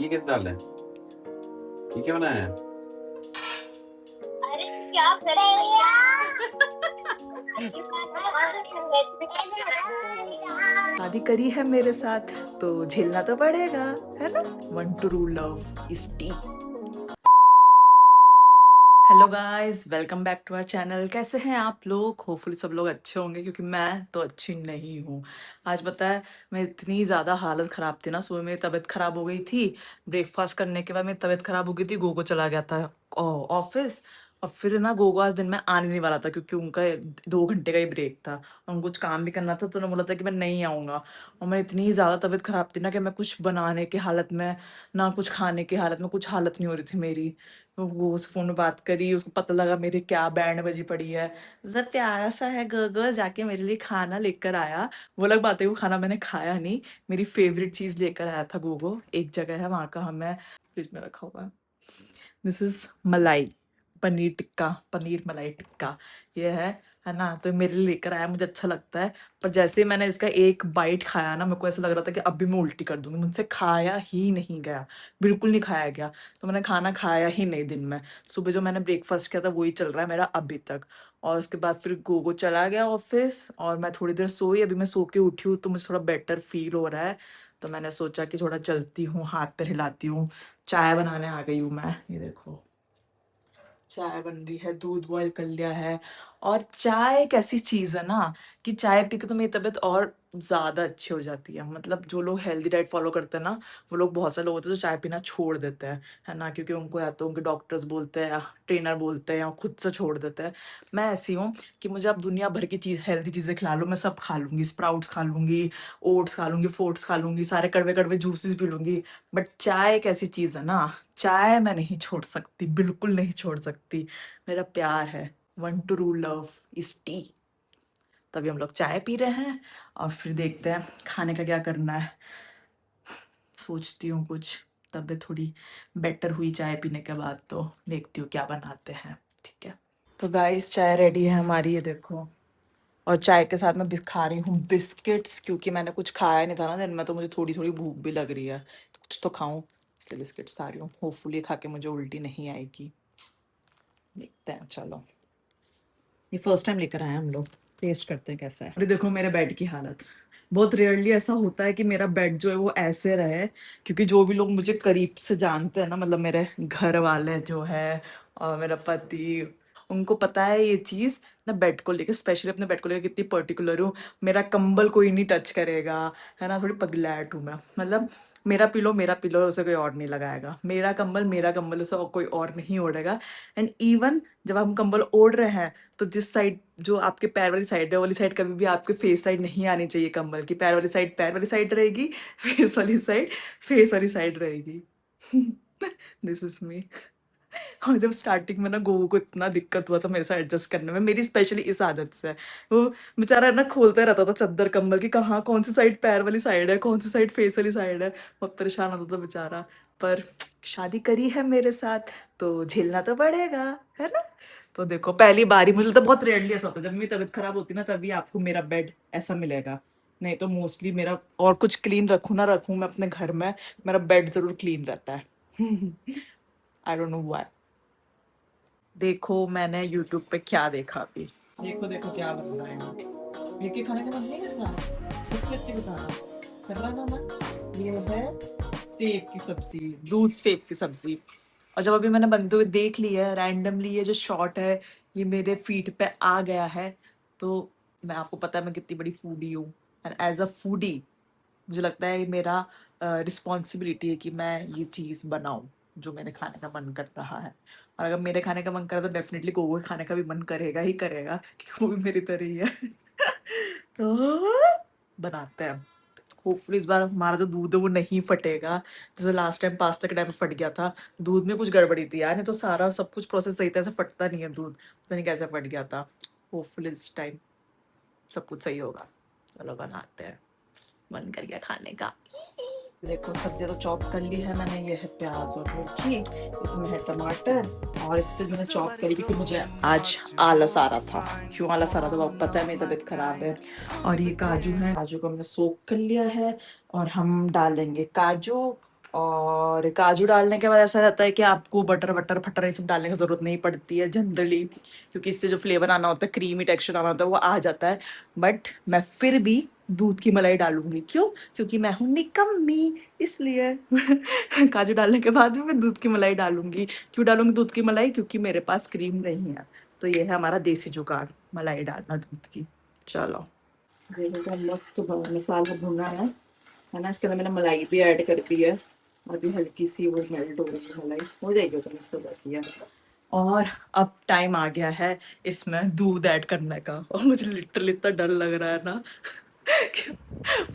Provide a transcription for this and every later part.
ये कैसे डाला है? ये क्या बनाया है? अरे क्या कर रही शादी करी है मेरे साथ तो झेलना तो पड़ेगा, है ना। 1 to rule love is tea। Hello guys, welcome back to our channel. कैसे हैं आप लोग? होपफुली सब लोग अच्छे होंगे, क्योंकि मैं तो अच्छी नहीं हूँ। आज पता है, मैं इतनी ज़्यादा हालत ख़राब थी ना, सुबह मेरी तबीयत ख़राब हो गई थी। ब्रेकफास्ट करने के बाद मेरी तबीयत ख़राब हो गई थी। गोगो चला गया था ऑफिस, और फिर ना गोगो आज दिन में आने नहीं वाला था, क्योंकि उनका 2 घंटे का ही ब्रेक था और उनको कुछ काम भी करना था। तो उन्होंने बोला था कि मैं नहीं आऊँगा। और मैं इतनी ज़्यादा तबीयत ख़राब थी ना कि मैं कुछ बनाने की हालत में, ना कुछ खाने की हालत में, कुछ हालत नहीं हो रही थी मेरी। वो उस फोन में बात करी, उसको पता लगा मेरे क्या बैंड बजी पड़ी है। मतलब प्यारा सा है गगर, जाके मेरे लिए खाना लेकर आया। वो अलग बात है, वो खाना मैंने खाया नहीं। मेरी फेवरेट चीज लेकर आया था गोगो। एक जगह है वहां का, हमें फ्रिज में रखा हुआ है। दिस इज मलाई पनीर टिक्का, पनीर मलाई टिक्का ये है ना। तो मेरे लिए लेकर आया, मुझे अच्छा लगता है। पर जैसे ही मैंने इसका एक बाइट खाया ना, मेरे को ऐसा लग रहा था कि अब भी मैं उल्टी कर दूंगी। मुझसे खाया ही नहीं गया, बिल्कुल नहीं खाया गया। तो मैंने खाना खाया ही नहीं दिन में। सुबह जो मैंने ब्रेकफास्ट किया था वही चल रहा है मेरा अभी तक। और उसके बाद फिर गोगो चला गया ऑफिस, और मैं थोड़ी देर सोई। अभी मैं सो के उठी हूँ तो मुझे थोड़ा बेटर फील हो रहा है। तो मैंने सोचा कि थोड़ा चलती हूँ, हाथ पैर हिलाती हूँ। चाय बनाने आ गई हूँ मैं, ये देखो चाय बन रही है, दूध बॉईल कर लिया है। और चाय एक ऐसी चीज है ना कि चाय पी के तो मेरी तबीयत और ज्यादा अच्छी हो जाती है। मतलब जो लोग हेल्दी डाइट फॉलो करते हैं ना, वो लोग, बहुत सारे लोग होते हैं जो चाय पीना छोड़ देते हैं, है ना। क्योंकि उनको या तो उनके डॉक्टर्स बोलते हैं या ट्रेनर बोलते हैं या खुद से छोड़ देते हैं। मैं ऐसी हूँ कि मुझे अब दुनिया भर की चीज, हेल्दी चीजें खिला लो, मैं सब खा लूंगी। स्प्राउट्स खा लूंगी, ओट्स खा लूंगी, फ्रूट्स खा लूंगी, सारे कड़वे कड़वे जूसेस पी लूंगी। बट चाय एक ऐसी चीज है ना, चाय मैं नहीं छोड़ सकती, बिल्कुल नहीं छोड़ सकती। मेरा प्यार है। 1 to rule love is tea। तभी हम लोग चाय पी रहे हैं, और फिर देखते हैं खाने का क्या करना है। सोचती हूँ कुछ, तबीयत थोड़ी बेटर हुई चाय पीने के बाद, तो देखती हूँ क्या बनाते हैं। ठीक है, तो गाइस चाय रेडी है हमारी, ये देखो। और चाय के साथ मैं खा रही हूँ बिस्किट्स, क्योंकि मैंने कुछ खाया नहीं था ना दिन में, तो मुझे थोड़ी थोड़ी भूख भी लग रही है, तो कुछ तो खाऊं, इसलिए बिस्किट्स खा रही हूँ। होपफुली खा के मुझे उल्टी नहीं आएगी, देखते हैं। चलो, ये फर्स्ट टाइम लेकर आए हैं हम लोग, टेस्ट करते हैं कैसा है। अरे देखो मेरे बेड की हालत। बहुत रेयरली ऐसा होता है कि मेरा बेड जो है वो ऐसे रहे, क्योंकि जो भी लोग मुझे करीब से जानते हैं ना, मतलब मेरे घर वाले जो है और मेरा पति, उनको पता है ये चीज़। ना बेड को लेकर, स्पेशली अपने बेड को लेकर कितनी पर्टिकुलर हूँ। मेरा कंबल कोई नहीं टच करेगा, है ना। थोड़ी पगलैट हूँ मैं, मतलब मेरा पिलो उसे कोई और नहीं लगाएगा, मेरा कंबल उसे कोई और नहीं ओढ़ेगा। एंड इवन जब हम कंबल ओढ़ रहे हैं, तो जिस साइड, जो आपके पैर वाली साइड है, वो वाली साइड कभी भी आपके फेस साइड नहीं आनी चाहिए। कंबल की पैर वाली साइड पैर वाली साइड रहेगी, फेस वाली साइड फेस वाली साइड रहेगी। This is me. और जब स्टार्टिंग में ना गोगो को इतना दिक्कत हुआ था मेरे साथ एडजस्ट करने में, मेरी स्पेशली इस आदत से। वो बेचारा ना खोलता रहता था चादर कंबल की, कहाँ कौन सी साइड पैर वाली साइड है, कौन सी साइड फेस वाली साइड है। बहुत परेशान होता था बेचारा। पर शादी करी है मेरे साथ तो झेलना तो पड़ेगा, है ना। तो देखो, पहली बारी, मुझे तो बहुत रेयरली ऐसा होता है, जब मेरी तबीयत खराब होती है ना, तभी आपको मेरा बेड ऐसा मिलेगा। नहीं तो मोस्टली मेरा, और कुछ क्लीन रखूँ ना रखूँ मैं अपने घर में, मेरा बेड जरूर क्लीन रहता है। I don't know why. देखो मैंने यूट्यूब पे क्या देखा अभी, देखो देखो क्या बन रहा है। लेके खाने का मन नहीं कर रहा, खुद से अच्छी बताना कर रहा ना मन। ये है सेब की सब्जी, दूध सेब की सब्जी। और जब अभी मैंने बनते हुए देख लिया है रैंडमली, ये जो शॉट है ये मेरे फीड पे आ गया है, तो मैं, आपको पता है मैं कितनी बड़ी फूडी हूँ। एंड एज अ फूडी मुझे लगता है ये मेरा रिस्पॉन्सिबिलिटी है कि मैं ये चीज़ बनाऊं जो मेरे खाने का मन कर रहा है। और अगर मेरे खाने का मन करे तो डेफिनेटली गोगो के खाने का भी मन करेगा ही करेगा, क्योंकि वो भी मेरी तरह ही है। तो बनाते हैं। होपफुली इस बार हमारा जो दूध है वो नहीं फटेगा, जैसे लास्ट टाइम पास्ता के टाइम में फट गया था। दूध में कुछ गड़बड़ी थी यार, नहीं तो सारा सब कुछ प्रोसेस सही था, ऐसे फटता नहीं है दूध, पता नहीं कैसे फट गया था। होपफुली इस टाइम सब कुछ सही होगा। चलो बनाते हैं, मन कर गया खाने का। देखो सब्जी तो चॉप कर ली है मैंने, ये है प्याज और मिर्ची, इसमें है टमाटर, और इससे मैंने चॉप करी क्योंकि मुझे आज आलस आ रहा था। क्यों आलस आ रहा था वो आपको पता है, मेरी तबीयत खराब है। और ये काजू है, काजू को हमने सोक कर लिया है, और हम डालेंगे काजू, और काजू डालने के बाद ऐसा रहता है कि आपको बटर वटर फटर ये सब डालने की ज़रूरत नहीं पड़ती है जनरली, क्योंकि इससे जो फ्लेवर आना होता है, क्रीमी टेक्सचर आना होता है, वो आ जाता है। बट मैं फिर भी दूध की मलाई डालूंगी। क्यों? क्योंकि मैं हूँ निकम्मी, इसलिए काजू डालने के बाद भी मैं दूध की मलाई डालूंगी। क्यों डालूंगी दूध की मलाई? क्योंकि मेरे पास क्रीम नहीं है। तो ये है हमारा देसी जुगाड़, मलाई डालना दूध की। चलो, देखो मस्त मसाला भुना है ना। इसके अंदर मैंने मलाई भी ऐड कर दी है। अभी हल्की सी वो मेल्ट हो रही है, मलाई हो जाएगी तो मिक्स हो जाती है। और अब टाइम आ गया है इसमें दूध ऐड करने का, और मुझे लिटरली इतना डर लग रहा है ना कि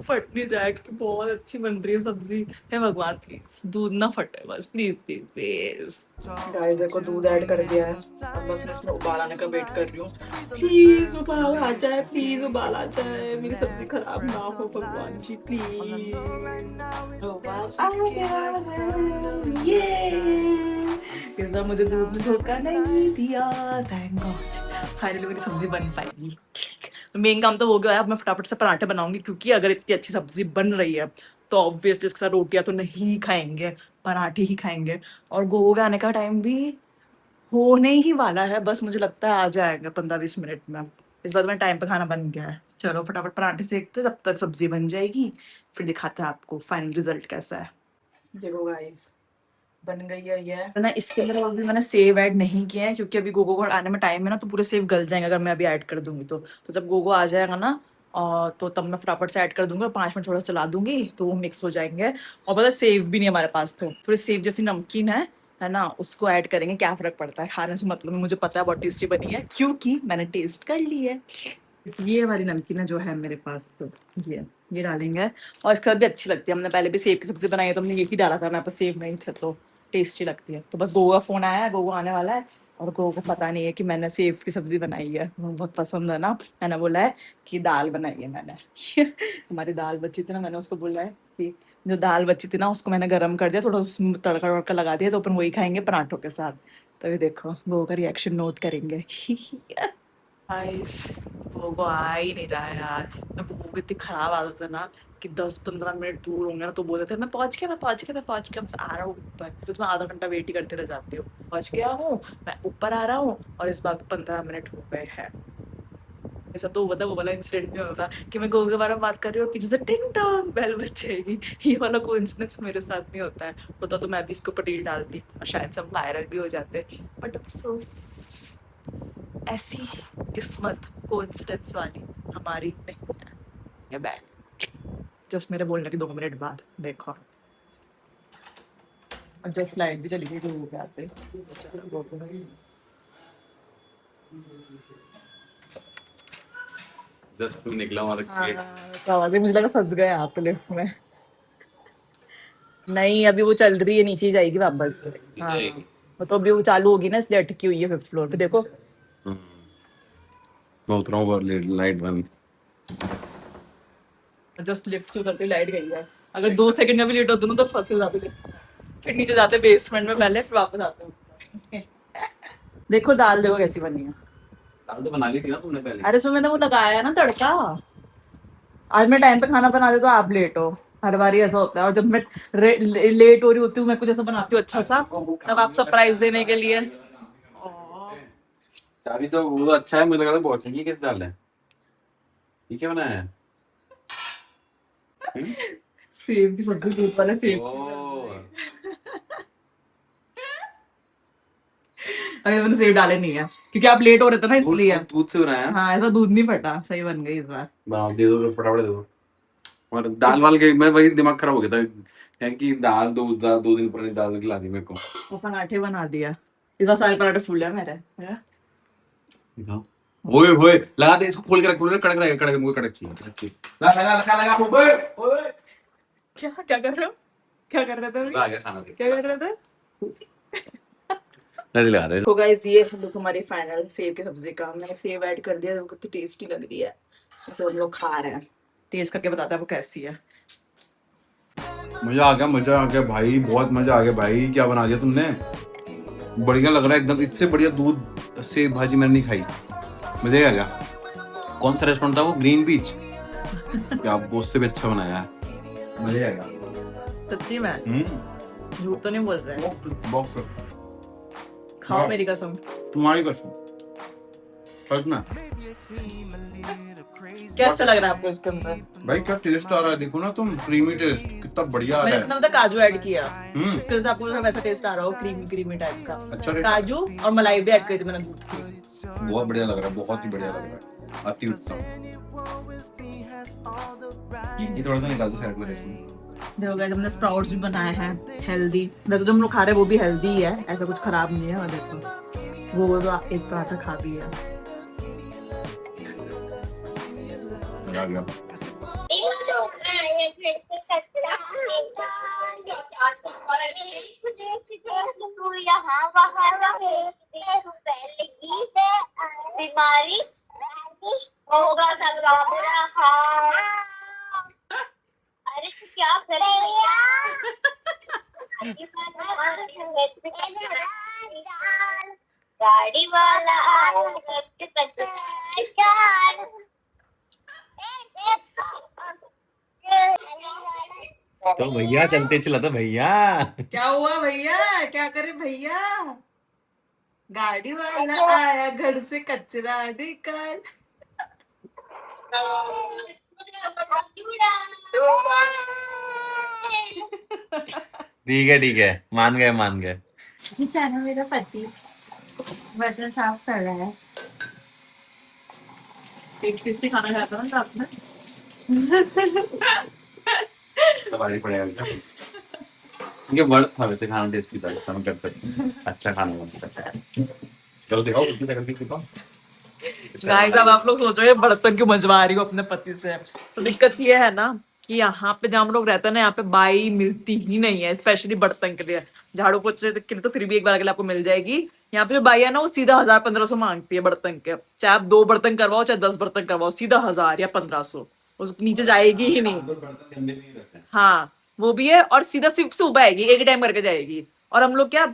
फट नहीं जाए, क्योंकि बहुत अच्छी बन रही है सब्जी। हे भगवान प्लीज दूध ना फटे, बस प्लीज प्लीज प्लीज। गाइस देखो दूध ऐड कर दिया है। अब बस मैं इसमें उबाल आने का वेट कर रही हूँ। प्लीज उबाल आ जाए, प्लीज उबाल आ जाए, मेरी सब्जी खराब ना हो भगवान जी प्लीज। उबाल आ गया है, ये इस बार मुझे दूध में धोखा नहीं दिया, थैंक गॉड। फाइनली मेरी सब्जी बन पाएगी। तो मेन काम तो हो गया है, अब मैं फटाफट से पराठे बनाऊंगी, क्योंकि अगर इतनी अच्छी सब्जी बन रही है तो ऑब्वियसली इसके साथ रोटियां तो नहीं खाएंगे, पराठे ही खाएंगे। और गोगो के आने का टाइम भी होने ही वाला है, बस मुझे लगता है आ जाएगा 15-20 मिनट में। इस बार मैं टाइम पे खाना बन गया है। चलो फटाफट पराठे सेकते, तब तक सब्जी बन जाएगी, फिर दिखाते हैं आपको फाइनल रिजल्ट कैसा है। देखो गाइस बन गई है ये ना। इसके अंदर अभी मैंने सेव ऐड नहीं किया है, क्योंकि अभी गोगो को आने में टाइम है ना, तो पूरे सेव गल जाएंगे अगर मैं अभी ऐड कर दूंगी तो जब गोगो आ जाएगा ना, और तो तब मैं फटाफट से ऐड कर दूंगी और 5 मिनट थोड़ा चला दूंगी तो वो मिक्स हो जाएंगे। और पता सेव भी नहीं है हमारे पास, तो थोड़ी सेव जैसी नमकीन है ना, उसको ऐड करेंगे। क्या फर्क पड़ता है खाने से, मतलब मुझे पता है बहुत टेस्टी बनी है, क्योंकि मैंने टेस्ट कर ली है। ये वाली नमकीन है जो है मेरे पास, तो ये डालेंगे। और इसके साथ भी अच्छी लगती है, हमने पहले भी सेव की सब्जी बनाई है तो हमने ये भी डाला था, मेरे पास सेव नहीं थे तो टेस्टी लगती है। तो बस गोगो का फोन आया है, गोगो आने वाला है, और गोगो को पता नहीं है कि मैंने सेव की सब्जी बनाई है। वो बहुत पसंद है ना, मैंने बोला है कि दाल बनाई है मैंने हमारी दाल बची थी ना, मैंने उसको बोला है कि जो दाल बची थी ना उसको मैंने गर्म कर दिया, थोड़ा उसमें तड़का वड़का लगा दिया, तो अपन वही खाएंगे पराठों के साथ। तो ये देखो गोगो का रिएक्शन नोट करेंगे गाइस गोगो आ ही नहीं रहा है यार। मैं गोगो की इतनी खराब आदत है ना कि 10-15 मिनट दूर होंगे ना तो बोलते थे मैं पहुंच गया, मैं पहुंच गया, मैं पहुंच गया, बस आ रहा हूँ ऊपर। फिर मैं आधा घंटा वेट ही करते रह जाती हूँ। पहुंच गया हूँ, मैं ऊपर आ रहा हूँ, और इस बार 15 मिनट हो गए हैं। ऐसा तो होता, वो वाला इंसिडेंट नहीं होता कि मैं गोगो के बारे में बात कर रही हूँ और पीछे से टिंग टॉन्ग बेल बज जाएगी। ये वाला कोइंसिडेंस मेरे साथ नहीं होता है। होता तो मैं भी इसके ऊपर रील डालती और शायद सब वायरल भी हो जाते, बट अफसोस ऐसी किस्मत कोइंसिडेंस वाली हमारी नहीं है। ये बैग जस्ट मेरे बोलने के 2 मिनट बाद देखो, और जस्ट लाइट भी चली गई गोगो के आते। जस्ट तू निकला हमारा गेट। आवाज मुझे लगा फंस गए आप लिफ्ट में। नहीं अभी वो चल रही है, नीचे ही जाएगी वापस। हाँ वो तो अभी वो चालू होगी ना, इसलिए अटकी हुई है 5th फ्लोर पे। देखो मैं उतरा हूँ, लाइट बंद। जस्ट लिफ्ट से उतरते लाइट गई है। अगर 2 सेकंड का भी लेट होता ना तो फंसे जाते लिफ्ट में। फिर नीचे जाते बेसमेंट में पहले, फिर वापस आते ऊपर। देखो दाल देखो कैसी बनी है। दाल तो बना ली थी ना तुमने पहले। अरे उसमें मैंने वो लगाया है ना तड़का। आज मैं टाइम पे खाना बना दे तो आप लेट हो, हर बार ही ऐसा होता है। और जब मैं लेट हो रही होती हूँ, मैं कुछ ऐसा बनाती हूँ अच्छा सा, तब आप सरप्राइज देने के लिए। चाबी तो वो तो अच्छा है, मुझे लगा था बहुत ये कैसे डाल है। ये क्या बनाया है? सेब की सब्जी, दूध वाला सेब। अरे मैंने सेब डाले नहीं है क्योंकि आप लेट हो रहे थे ना, इसलिए। दूध से बनाया? हाँ ऐसा दूध नहीं फटा, सही बन गई इस बार। बनाओ, दे दो फटाफट दे दो। और दाल वाल के मैं वही दिमाग खराब हो गया था कि दाल 2 दिन पुरानी दाल खिला दी मेरे को। वो पराठे बना दिया इस बार, सारे पराठे फूल है मेरे। ओए ओए लगा दे इसको, खोल के रख, कड़क रहेगा, कड़क मुझे कड़क चाहिए। लगा ओए ओए क्या कर रहे हो, क्या कर रहे थे लगा खाना दे, क्या कर रहे थे? नहीं लगा दे। तो गाइस ये हम लोग हमारी फाइनल सेव की सब्जी का, मैंने सेव ऐड कर दिया, वो कितनी टेस्टी लग रही है। ऐसे हम लोग खा रहे हैं, टेस्ट करके बताते हैं वो कैसी है। मजा आ गया भाई, बहुत मजा आ गया भाई। क्या बना दिया तुमने, बढ़िया लग रहा है एकदम। इससे बढ़िया दूध से भाजी मैंने नहीं खाई। मजा आ गया। कौन सा रेस्टोरेंट था वो, ग्रीन बीच? क्या वो उससे भी अच्छा बनाया है, मजा आ गया। सच्ची में झूठ तो नहीं बोल रहे हैं। बहुत खाओ मेरी कसम। तुम्हारी कसम सच में। क्या अच्छा लग रहा है आपको इसके अंदर? भाई क्या टेस्ट आ रहा है, देखो ना तुम, क्रीमी टेस्ट कितना बढ़िया आ मैंने रहा इतना है। मतलब काजू ऐड किया, उसके वजह से आपको वैसा टेस्ट आ रहा हो, क्रीमी क्रीमी टाइप का। अच्छा टेस्ट, काजू और मलाई भी ऐड करी थी मैंने दूध की। बहुत बढ़िया लग रहा है, बहुत ही बढ़िया लग रहा है, अति उत्तम। ये थोड़ा सा निकाल दो साइड में देखो। देखो गाइस, हमने स्प्राउट्स भी बनाए हैं हेल्दी। वैसे जो हम लोग खा रहे हैं वो भी हेल्दी है, ऐसा कुछ खराब नहीं है। और देखो वो तो एक पराठा खा भी है। आ गया। बीमारी होगा सब अरे तू क्या कर रही है? गाड़ी वाला तो भैया चलते चलाता भैया। क्या हुआ भैया? क्या करे भैया? गाड़ी वाला आया घर से कचरा निकाल। ठीक है, मान गए। बेचारा मेरा पति बर्तन साफ कर रहा है। टेस्टी खाना खाता ना साथ में। सवारी पड़ेगा। ये वर्ड था वैसे, खाना टेस्टी था, हम कर सकते हैं, अच्छा खाना बन सकता है। चलो दिखाओ उल्टी करके दिखाओ। गाइस अब आप लोग सोचोगे बर्तन क्यों मंजवा रही हो अपने पति से। तो दिक्कत ये है ना कि यहाँ पे जहाँ हम लोग रहते हैं ना, यहाँ पे बाई मिलती ही नहीं है, स्पेशली बर्तन के लिए। झाड़ू पोछे के लिए तो फिर भी एक बार के लिए आपको मिल जाएगी। यहाँ पे जो बाई है ना, वो सीधा 1000-1500 मांगती है बर्तन के। चाहे आप 2 बर्तन करवाओ चाहे 10 बर्तन करवाओ, सीधा 1000 या 1500, उसके नीचे जाएगी ही नहीं। हाँ वो भी है, और सीधा सिर्फ सुबह आएगी, एक टाइम करके जाएगी। और हम लोग क्या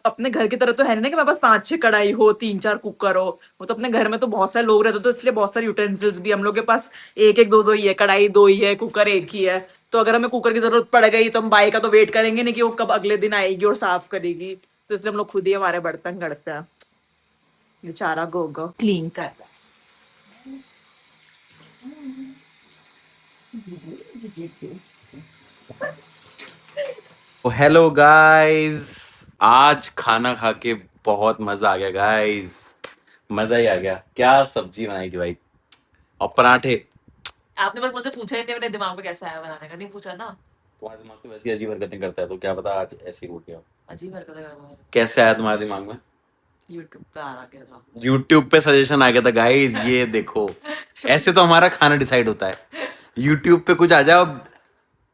अपने घर की तरह तो है नहीं कि मेरे पास 5-6 कढ़ाई हो, 3-4 कुकर हो। वो तो अपने घर में तो बहुत सारे लोग रहते, तो इसलिए बहुत सारे यूटेंसिल्स भी हम लोग के पास 1-1 2-2 ही है, कढ़ाई 2 ही है, कुकर 1 ही है। तो अगर हमें कुकर की जरूरत पड़ गई तो हम बाई का तो वेट करेंगे नहीं कि वो कब अगले दिन आएगी और साफ करेगी। तो इसलिए हम लोग खुद ही हमारे बर्तन करते हैं। बेचारा गोगो क्लीन कर रहा है। हेलो गाइस, आज खाना खा के बहुत मजा आ गया गाइस, मजा ही आ गया। क्या सब्जी बनाई थी भाई, और पराठे। आपने पर मुझसे पूछा ही नहीं मेरे दिमाग में कैसा आया बनाने का, नहीं पूछा ना। तुम्हारा दिमाग तो वैसे ही अजीब हरकतें करता है, तो क्या पता आज ऐसे हो गया। अजीब हरकत कर रहा है। कैसे आया तुम्हारे दिमाग में? यूट्यूब पे आ गया था। यूट्यूब पे सजेशन आ गया था गाइस, ये देखो। ऐसे तो हमारा खाना डिसाइड होता है। यूट्यूब पे कुछ आ जाओ,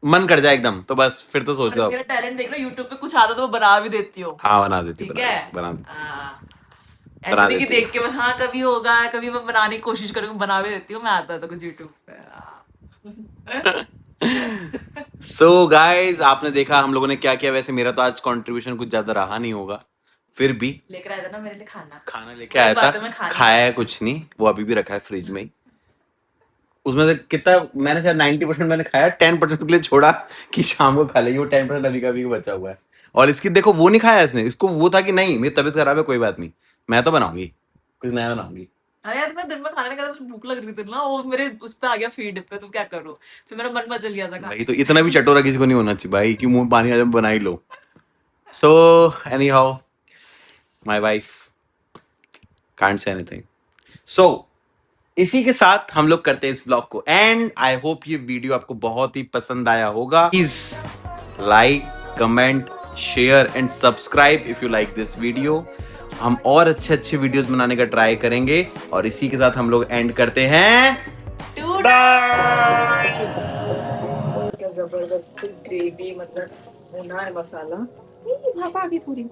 मन कर जाए एकदम, तो बस फिर तो सोच लो। मेरा टैलेंट देख लो, यूट्यूब पे कुछ आता तो वो बना भी देती हो। हाँ बना देती, ठीक है, बना देती। हाँ। बना ऐसे नहीं कि देती देख के बस हाँ कभी होगा, कभी मैं बनाने की कोशिश करूंगी, बना भी देती हूँ मैं, आता तो कुछ यूट्यूब पे। सो गाइस, आपने देखा हम लोगों ने क्या किया। वैसे मेरा तो आज कंट्रीब्यूशन कुछ ज्यादा रहा नहीं होगा, फिर भी लेकर आया था ना मेरे लिए खाना लेके आया बात है, मैं था। खाया है कुछ नहीं, वो अभी भी रखा है फ्रिज में ही। उसमें से कितना मैंने, शायद 90% मैंने खाया, 10% के लिए छोड़ा कि शाम को खा लेगी। वो 10% अभी का भी बचा हुआ है। और इसकी देखो, वो नहीं खाया इसने, इसको वो था कि नहीं मेरी तबीयत खराब है, कोई बात नहीं, मैं तो बनाऊंगी, कुछ नया बनाऊंगी। अरे यार मैं दिन में खाने का मुझे भूख लग रही थी ना, वो मेरे उस पे आ गया फीड पे, तो क्या करूं, फिर मेरा मन मचल गया था भाई तो इतना भी चटोरा किसी को नहीं होना चाहिए भाई कि मुंह में पानी आ जाए, बना ही लो। So anyhow my wife can't say anything. So इसी के साथ हम लोग करते हैं इस ब्लॉग को एंड। आई होप ये वीडियो आपको बहुत ही पसंद आया होगा। Please like, comment, share and subscribe if you like this video. हम और अच्छे अच्छे वीडियोस बनाने का ट्राई करेंगे, और इसी के साथ हम लोग एंड करते हैं। जबरदस्त ग्रेवी, मतलब भुना है मसाला, भाप आ गई पूरी।